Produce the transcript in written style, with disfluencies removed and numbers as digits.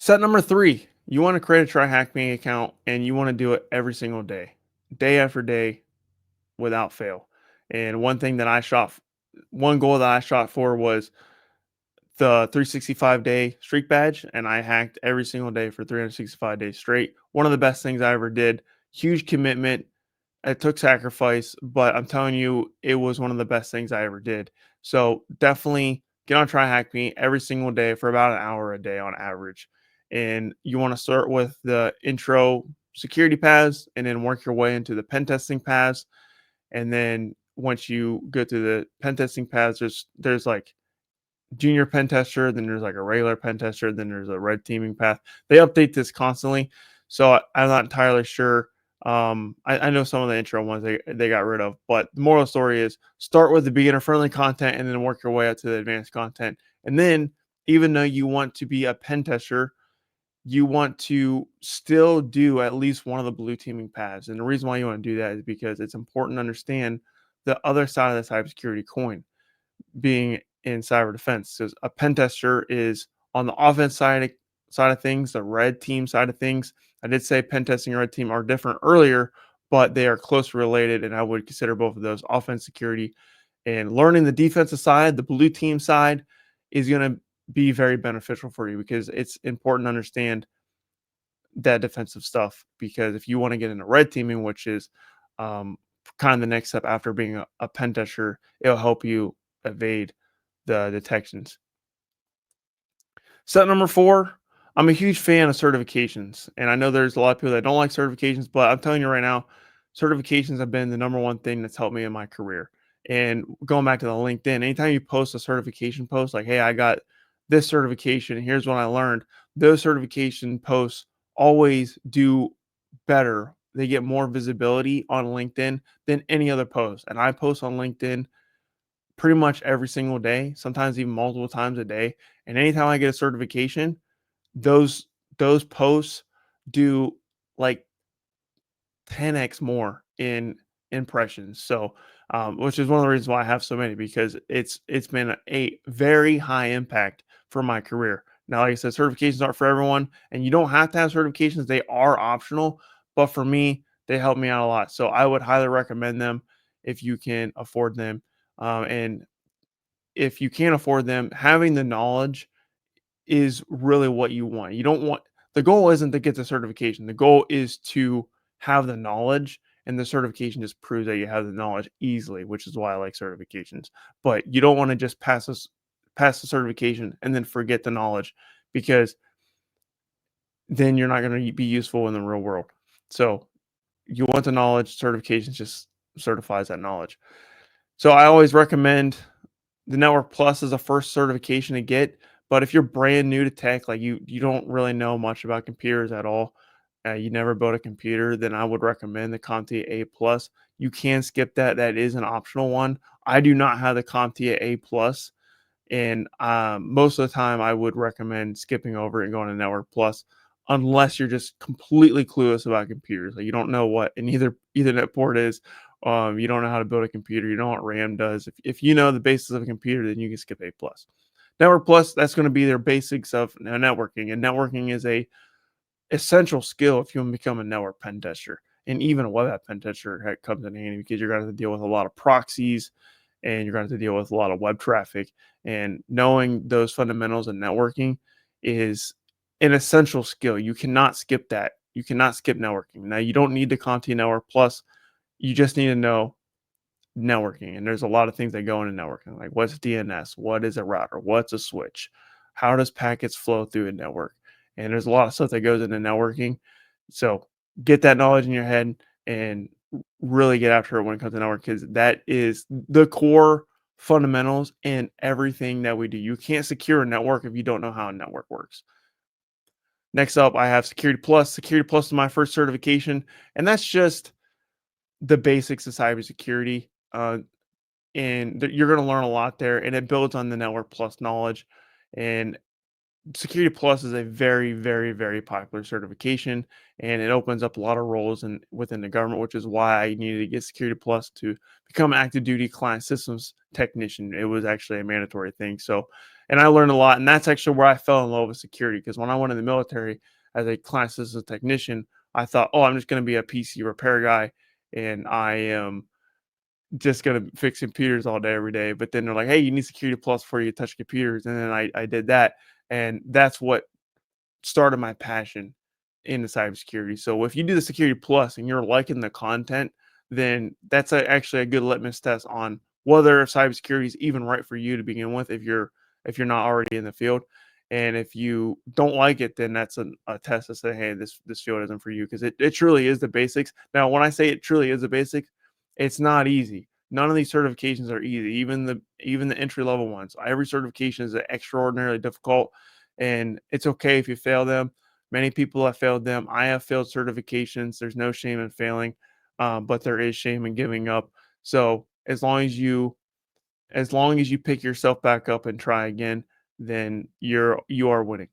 Set number 3, you want to create a TryHackMe account and you want to do it every single day, day after day, without fail. And one goal that I shot for was the 365-day streak badge, and I hacked every single day for 365 days straight. One of the best things I ever did. Huge commitment. It took sacrifice, but I'm telling you, it was one of the best things I ever did. So definitely get on TryHackMe every single day for about an hour a day on average. And you want to start with the intro security paths and then work your way into the pen testing paths. And then once you go through the pen testing paths, there's like junior pen tester, then there's like a regular pen tester, then there's a red teaming path. They update this constantly, so I'm not entirely sure. I know some of the intro ones they got rid of, but the moral of the story is start with the beginner friendly content and then work your way up to the advanced content. And then, even though you want to be a pen tester, you want to still do at least one of the blue teaming paths. And the reason why you want to do that is because it's important to understand the other side of the cybersecurity coin, being in cyber defense. Because a pen tester is on the offense side of things, the red team side of things. I did say pen testing and red team are different earlier, but they are closely related, and I would consider both of those offense security. And learning the defensive side, the blue team side, is going to be very beneficial for you because it's important to understand that defensive stuff. Because if you want to get into red teaming, which is kind of the next step after being a pen tester, it'll help you evade the detections. Set number 4, I'm a huge fan of certifications, and I know there's a lot of people that don't like certifications, but I'm telling you right now, certifications have been the number one thing that's helped me in my career. And going back to the LinkedIn, anytime you post a certification post like, "Hey, I got this certification, here's what I learned," those certification posts always do better. They get more visibility on LinkedIn than any other post. And I post on LinkedIn pretty much every single day, sometimes even multiple times a day. And anytime I get a certification, those those posts do like 10x more in impressions. So, which is one of the reasons why I have so many, because it's been a very high impact for my career. Now, like I said, certifications aren't for everyone, and you don't have to have certifications; they are optional. But for me, they help me out a lot. So I would highly recommend them if you can afford them. And if you can't afford them, having the knowledge is really what you want. You don't want The goal isn't to get the certification. The goal is to have the knowledge, and the certification just proves that you have the knowledge easily, which is why I like certifications. But you don't want to just pass the certification and then forget the knowledge, because then you're not going to be useful in the real world. So you want the knowledge, certifications just certifies that knowledge. So I always recommend the Network Plus is a first certification to get. But if you're brand new to tech, like you don't really know much about computers at all, you never built a computer, then I would recommend the CompTIA A Plus. You can skip that; that is an optional one. I do not have the CompTIA A Plus, and most of the time I would recommend skipping over and going to Network Plus, unless you're just completely clueless about computers. Like you don't know what an Ethernet port is. You don't know how to build a computer. You know what RAM does. If you know the basics of a computer, then you can skip A plus. Network Plus, that's going to be their basics of networking, and networking is a essential skill if you want to become a network pen tester. And even a web app pen tester comes in handy, because you're going to have to deal with a lot of proxies, and you're going to have to deal with a lot of web traffic. And knowing those fundamentals in networking is an essential skill. You cannot skip that. You cannot skip networking. Now, you don't need the CompTIA Network Plus. You just need to know networking. And there's a lot of things that go into networking, like what's DNS, what is a router, what's a switch, how does packets flow through a network. And there's a lot of stuff that goes into networking. So get that knowledge in your head and really get after it when it comes to network, because that is the core fundamentals in everything that we do. You can't secure a network if you don't know how a network works. Next up, I have Security Plus. Security Plus is my first certification, and that's just the basics of cybersecurity. And you're going to learn a lot there, and it builds on the Network Plus knowledge. And Security Plus is a very, very, very popular certification, and it opens up a lot of roles within the government, which is why I needed to get Security Plus to become an active duty client systems technician. It was actually a mandatory thing. So And I learned a lot, and that's actually where I fell in love with security. Because when I went in the military as a class system technician, I thought, oh, I'm just going to be a PC repair guy, and I am just gonna fix computers all day every day. But then they're like, hey, you need security plus before you touch computers, and then I did that, and that's what started my passion in the cybersecurity. So if you do the security plus and you're liking the content, then that's actually a good litmus test on whether cybersecurity is even right for you to begin with. If you're not already in the field, and if you don't like it, then that's a test to say, hey, this field isn't for you, because it truly is the basics. Now, when I say it truly is the basics, it's not easy. None of these certifications are easy. Even the entry level ones. Every certification is extraordinarily difficult, and it's okay if you fail them. Many people have failed them. I have failed certifications. There's no shame in failing, but there is shame in giving up. So as long as you pick yourself back up and try again, then you are winning.